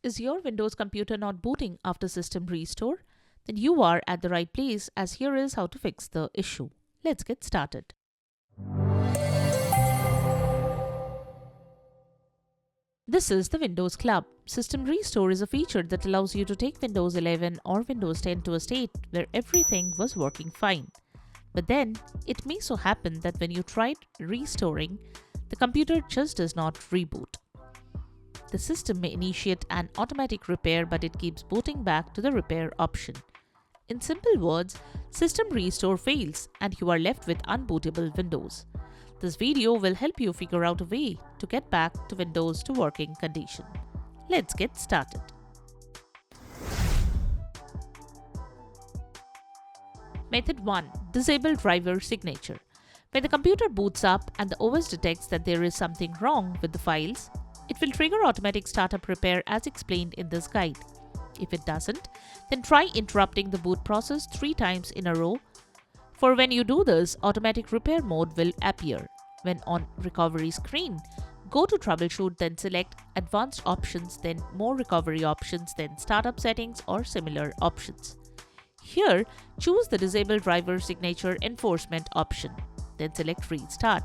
Is your Windows computer not booting after system restore? Then you are at the right place, as here is how to fix the issue. Let's get started. This is the Windows Club. System Restore is a feature that allows you to take Windows 11 or Windows 10 to a state where everything was working fine. But then, it may so happen that when you tried restoring, the computer just does not reboot. The system may initiate an automatic repair, but it keeps booting back to the repair option. In simple words, System Restore fails and you are left with unbootable Windows. This video will help you figure out a way to get back to Windows to working condition. Let's get started. Method 1. Disable driver signature. When the computer boots up and the OS detects that there is something wrong with the files, it will trigger automatic startup repair as explained in this guide. If it doesn't, then try interrupting the boot process 3 times in a row. For when you do this, automatic repair mode will appear. When on recovery screen, go to troubleshoot, then select advanced options, then more recovery options, then startup settings or similar options. Here, choose the disable driver signature enforcement option, then select restart.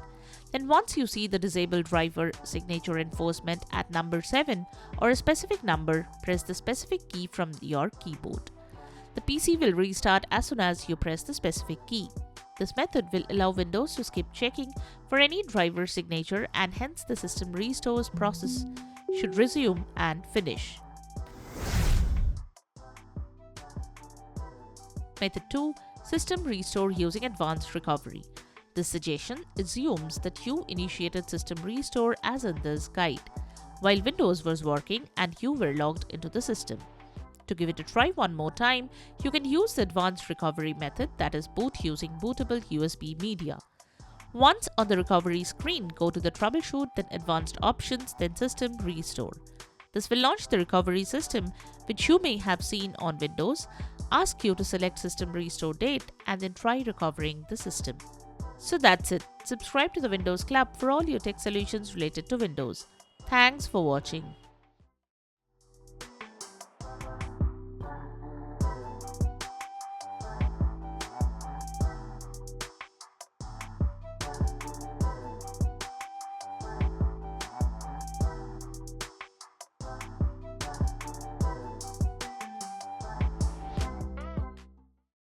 Then once you see the disable driver signature enforcement at number 7 or a specific number, press the specific key from your keyboard. The PC will restart as soon as you press the specific key. This method will allow Windows to skip checking for any driver signature, and hence the system restores process should resume and finish. Method 2. System restore using advanced recovery. This suggestion assumes that you initiated system restore as in this guide, while Windows was working and you were logged into the system. To give it a try one more time, you can use the advanced recovery method, that is boot using bootable USB media. Once on the recovery screen, go to the troubleshoot, then advanced options, then system restore. This will launch the recovery system, which you may have seen on Windows, ask you to select system restore date, and then try recovering the system. So that's it. Subscribe to the Windows Club for all your tech solutions related to Windows. Thanks for watching.